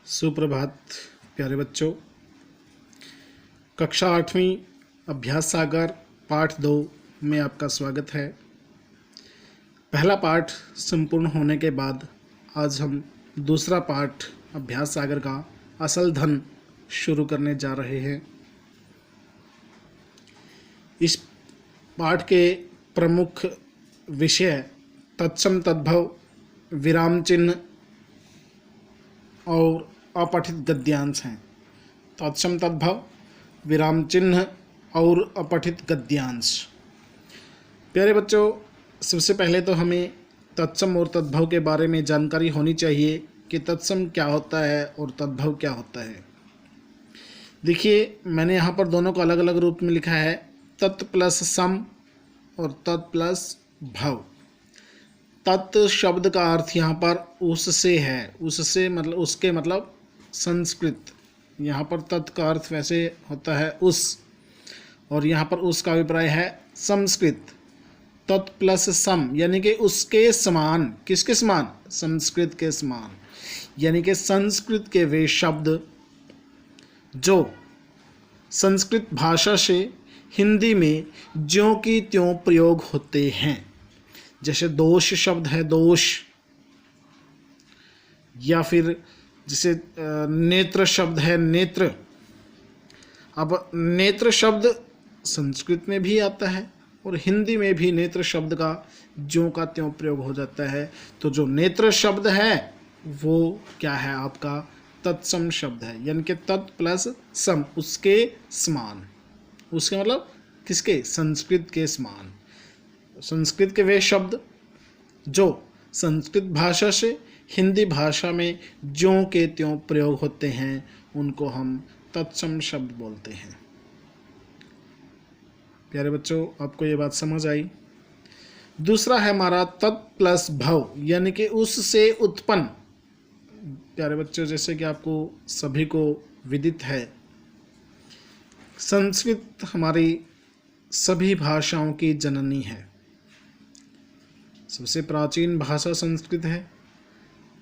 सुप्रभात प्यारे बच्चों। कक्षा 8वीं अभ्यास सागर पाठ 2 में आपका स्वागत है। पहला पाठ संपूर्ण होने के बाद आज हम दूसरा पाठ अभ्यास सागर का असल धन शुरू करने जा रहे हैं। इस पाठ के प्रमुख विषय तत्सम तद्भव, विराम चिन्ह और अपठित गद्यांश हैं। तत्सम तद्भव, विराम चिन्ह और अपठित गद्यांश। प्यारे बच्चों, सबसे पहले तो हमें तत्सम और तद्भव के बारे में जानकारी होनी चाहिए कि तत्सम क्या होता है और तद्भव क्या होता है। देखिए, मैंने यहाँ पर दोनों को अलग अलग रूप में लिखा है, तत् प्लस सम और तत् प्लस भव। तत् शब्द का अर्थ यहाँ पर उससे है, उससे मतलब उसके मतलब संस्कृत। यहाँ पर तत् का अर्थ वैसे होता है उस, और यहाँ पर उसका अभिप्राय है संस्कृत। तत् प्लस सम यानी कि उसके समान। किसके समान? संस्कृत के समान। यानी कि संस्कृत के वे शब्द जो संस्कृत भाषा से हिंदी में ज्यों की त्यों प्रयोग होते हैं। जैसे दोष शब्द है दोष, या फिर जैसे नेत्र शब्द है नेत्र। अब नेत्र शब्द संस्कृत में भी आता है और हिंदी में भी नेत्र शब्द का ज्यों का त्यों प्रयोग हो जाता है। तो जो नेत्र शब्द है वो क्या है? आपका तत्सम शब्द है, यानी कि तत् प्लस सम, उसके समान। उसके मतलब किसके? संस्कृत के समान। संस्कृत के वे शब्द जो संस्कृत भाषा से हिंदी भाषा में ज्यों के त्यों प्रयोग होते हैं उनको हम तत्सम शब्द बोलते हैं। प्यारे बच्चों, आपको ये बात समझ आई। दूसरा है हमारा तत् प्लस भव, यानी कि उससे उत्पन्न। प्यारे बच्चों, जैसे कि आपको सभी को विदित है, संस्कृत हमारी सभी भाषाओं की जननी है। सबसे प्राचीन भाषा संस्कृत है।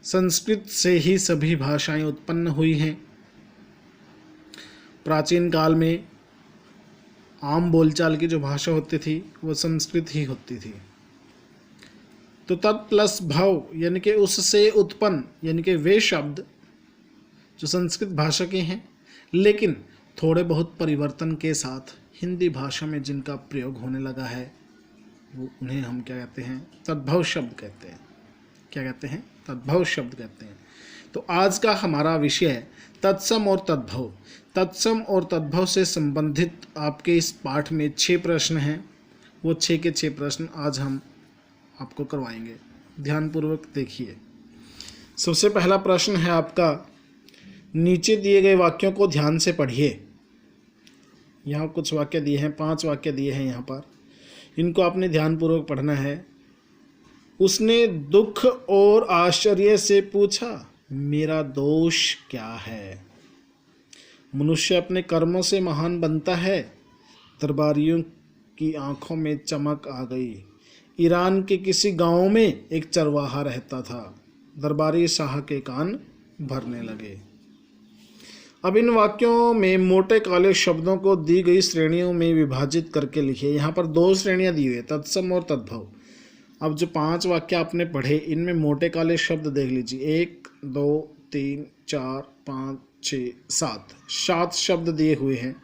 संस्कृत से ही सभी भाषाएं उत्पन्न हुई हैं। प्राचीन काल में आम बोलचाल की जो भाषा होती थी वो संस्कृत ही होती थी। तो तत् प्लस भव यानी कि उससे उत्पन्न, यानी कि वे शब्द जो संस्कृत भाषा के हैं लेकिन थोड़े बहुत परिवर्तन के साथ हिंदी भाषा में जिनका प्रयोग होने लगा है वो उन्हें हम क्या कहते हैं? तद्भव शब्द कहते हैं। क्या कहते हैं? तद्भव शब्द कहते हैं। तो आज का हमारा विषय तत्सम और तद्भव। तत्सम और तद्भव से संबंधित आपके इस पाठ में 6 प्रश्न हैं। वो 6 के 6 प्रश्न आज हम आपको करवाएंगे। ध्यानपूर्वक देखिए। सबसे पहला प्रश्न है आपका, नीचे दिए गए वाक्यों को ध्यान से पढ़िए। यहाँ कुछ वाक्य दिए हैं, 5 वाक्य दिए हैं यहाँ पर। इनको आपने ध्यानपूर्वक पढ़ना है। उसने दुख और आश्चर्य से पूछा, मेरा दोष क्या है? मनुष्य अपने कर्मों से महान बनता है। दरबारियों की आंखों में चमक आ गई। ईरान के किसी गांव में एक चरवाहा रहता था। दरबारी शाह के कान भरने लगे। अब इन वाक्यों में मोटे काले शब्दों को दी गई श्रेणियों में विभाजित करके लिखिए। यहाँ पर 2 श्रेणियाँ दी हुई है, तत्सम और तद्भव। अब जो 5 वाक्य आपने पढ़े इनमें मोटे काले शब्द देख लीजिए। 1 2 3 4 5 6 7 शब्द दिए हुए हैं।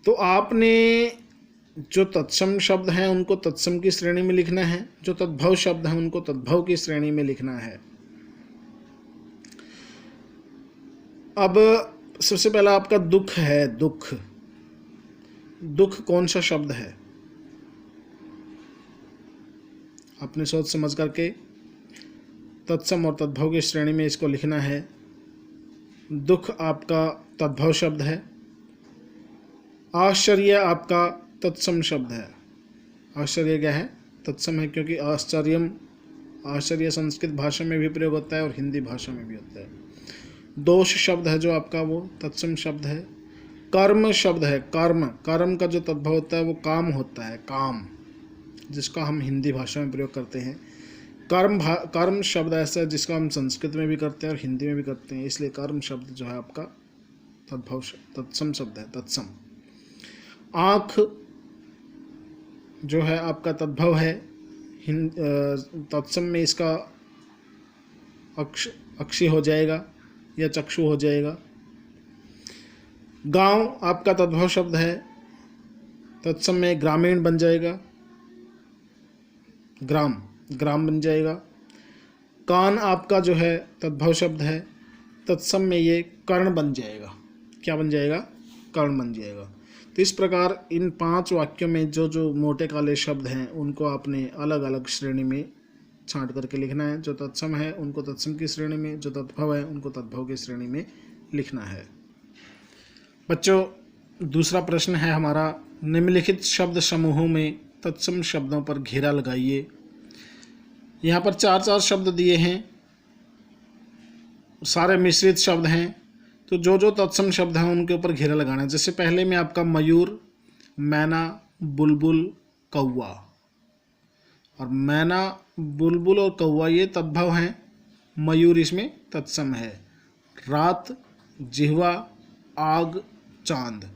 तो आपने जो तत्सम शब्द हैं उनको तत्सम की श्रेणी में लिखना है, जो तद्भव शब्द हैं उनको तद्भव की श्रेणी में लिखना है। अब सबसे पहला आपका दुख है। दुख, दुख कौन सा शब्द है? आपने सोच समझ करके तत्सम और तद्भव की श्रेणी में इसको लिखना है। दुख आपका तद्भव शब्द है। आश्चर्य आपका तत्सम शब्द है। आश्चर्य क्या है? तत्सम है, क्योंकि आश्चर्य संस्कृत भाषा में भी प्रयोग होता है और हिंदी भाषा में भी होता है। दोष शब्द है जो आपका वो तत्सम शब्द है। कर्म शब्द है। कर्म का जो तद्भव होता है वो काम होता है, काम, जिसका हम हिंदी भाषा में प्रयोग करते हैं। कर्म शब्द ऐसा है जिसका हम संस्कृत में भी करते हैं और हिंदी में भी करते हैं, इसलिए कर्म शब्द जो है आपका तत्सम शब्द है, तत्सम। आँख जो है आपका तद्भव है, तत्सम में इसका अक्षी हो जाएगा या चक्षु हो जाएगा। गांव आपका तद्भव शब्द है, तत्सम में ग्रामीण बन जाएगा, ग्राम बन जाएगा। कान आपका जो है तद्भव शब्द है, तत्सम में ये कर्ण बन जाएगा। क्या बन जाएगा? कर्ण बन जाएगा। तो इस प्रकार इन 5 वाक्यों में जो जो मोटे काले शब्द हैं उनको आपने अलग अलग श्रेणी में छांट करके लिखना है। जो तत्सम है उनको तत्सम की श्रेणी में, जो तद्भव है उनको तद्भव की श्रेणी में लिखना है। बच्चों, दूसरा प्रश्न है हमारा, निम्नलिखित शब्द समूहों में तत्सम शब्दों पर घेरा लगाइए। यहाँ पर 4 शब्द दिए हैं, सारे मिश्रित शब्द हैं, तो जो जो तत्सम शब्द हैं उनके ऊपर घेरा लगाना है। जैसे पहले में आपका मयूर, मैना, बुलबुल, कौवा, और मैना, बुलबुल और कौवा ये तद्भव हैं, मयूर इसमें तत्सम है। रात, जिह्वा, आग, चांद।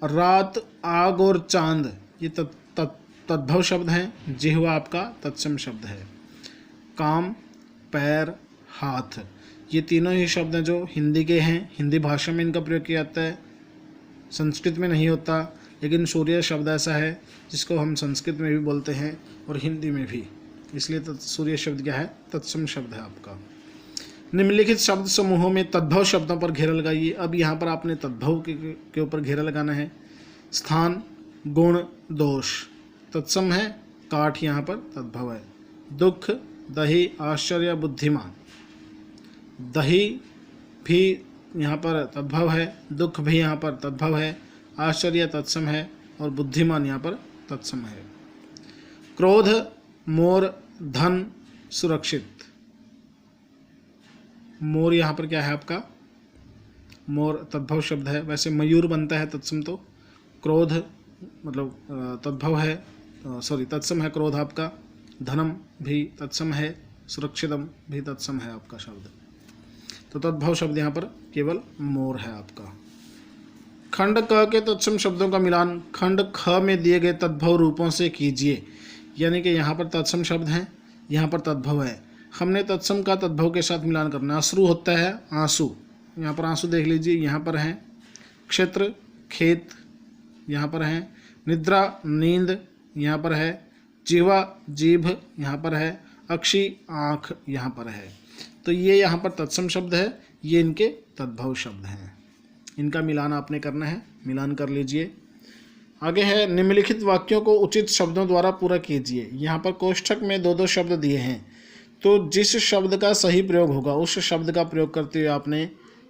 रात, आग और चांद ये तद्भव शब्द हैं, जिह्वा आपका तत्सम शब्द है। काम, पैर, हाथ ये तीनों ही शब्द हैं जो हिंदी के हैं, हिंदी भाषा में इनका प्रयोग किया जाता है, संस्कृत में नहीं होता। लेकिन सूर्य शब्द ऐसा है जिसको हम संस्कृत में भी बोलते हैं और हिंदी में भी, इसलिए सूर्य शब्द क्या है? तत्सम शब्द है आपका। निम्नलिखित शब्द समूहों में तद्भव शब्दों पर घेरा लगाइए। अब यहाँ पर आपने तद्भव के ऊपर घेरा लगाना है। स्थान, गुण, दोष तत्सम है, काठ यहाँ पर तद्भव है। दुख, दही, आश्चर्य, बुद्धिमान। दही भी यहाँ पर तद्भव है, दुख भी यहाँ पर तद्भव है, आश्चर्य तत्सम है और बुद्धिमान यहाँ पर तत्सम है। क्रोध, मोर, धन, सुरक्षित। मोर यहाँ पर क्या है आपका? मोर तद्भव शब्द है। वैसे मयूर बनता है तत्सम, तो क्रोध मतलब तद्भव है, तत्सम है क्रोध आपका। धनम भी तत्सम है, सुरक्षितम भी तत्सम है आपका शब्द। तो तद्भव शब्द यहाँ पर केवल मोर है आपका। खंड क के तत्सम शब्दों का मिलान खंड ख में दिए गए तद्भव रूपों से कीजिए। यानी कि यहाँ पर तत्सम शब्द हैं, यहाँ पर तद्भव है, हमने तत्सम का तद्भव के साथ मिलान करना। अश्रु होता है आंसू, यहाँ पर आंसू देख लीजिए, यहाँ पर है। क्षेत्र, खेत, यहाँ पर है। निद्रा, नींद, यहाँ पर है। जिह्वा, जीभ, यहाँ पर है। अक्षी, आँख, यहाँ पर है। तो ये यहाँ पर तत्सम शब्द है, ये इनके तद्भव शब्द हैं। इनका मिलान आपने करना है, मिलान कर लीजिए। आगे है, निम्नलिखित वाक्यों को उचित शब्दों द्वारा पूरा कीजिए। यहाँ पर कोष्ठक में 2-2 शब्द दिए हैं, तो जिस शब्द का सही प्रयोग होगा उस शब्द का प्रयोग करते हुए आपने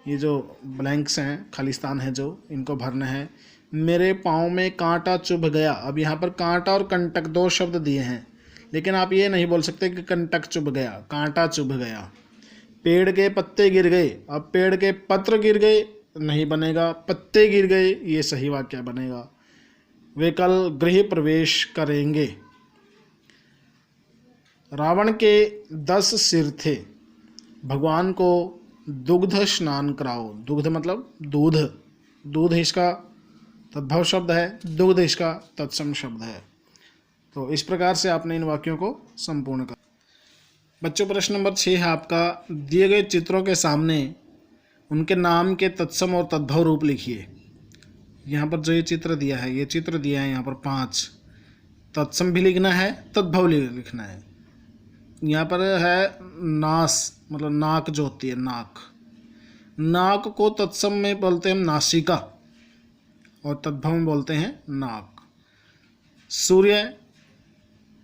ये जो ब्लैंक्स हैं, खालिस्तान है जो, इनको भरना है। मेरे पाँव में कांटा चुभ गया। अब यहाँ पर कांटा और कंटक 2 शब्द दिए हैं, लेकिन आप ये नहीं बोल सकते कि कंटक चुभ गया, कांटा चुभ गया। पेड़ के पत्ते गिर गए, अब पेड़ के पत्र गिर गए नहीं बनेगा, पत्ते गिर गए ये सही वाक्य बनेगा। वे कल गृह प्रवेश करेंगे। रावण के 10 सिर थे, भगवान को दुग्ध स्नान कराओ। दुग्ध मतलब दूध, दूध इसका तद्भव शब्द है, दुग्ध इसका तत्सम शब्द है। तो इस प्रकार से आपने इन वाक्यों को संपूर्ण कर। बच्चों, प्रश्न नंबर 6 है आपका, दिए गए चित्रों के सामने उनके नाम के तत्सम और तद्भव रूप लिखिए। यहाँ पर जो ये चित्र दिया है, ये चित्र दिया है यहाँ पर 5, तत्सम भी लिखना है, तद्भव लिखना है। यहाँ पर है नास, मतलब नाक जो होती है, नाक। नाक को तत्सम में बोलते हैं नासिका और तद्भव में बोलते हैं नाक। सूर्य,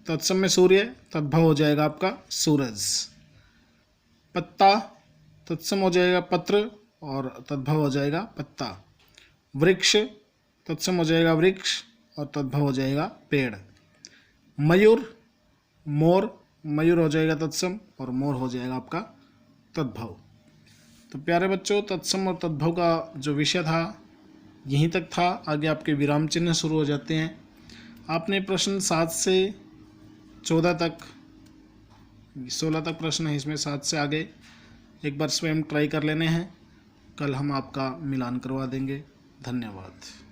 तत्सम में सूर्य, तद्भव हो जाएगा आपका सूरज। पत्ता, तत्सम हो जाएगा पत्र और तद्भव हो जाएगा पत्ता। वृक्ष, तत्सम हो जाएगा वृक्ष और तद्भव हो जाएगा पेड़। मयूर, मोर, मयूर हो जाएगा तत्सम और मोर हो जाएगा आपका तद्भव। तो प्यारे बच्चों, तत्सम और तद्भव का जो विषय था यहीं तक था। आगे आपके विराम चिन्ह शुरू हो जाते हैं। आपने प्रश्न 7 से 14 तक 16 तक प्रश्न है इसमें, 7 से आगे एक बार स्वयं ट्राई कर लेने हैं। कल हम आपका मिलान करवा देंगे। धन्यवाद।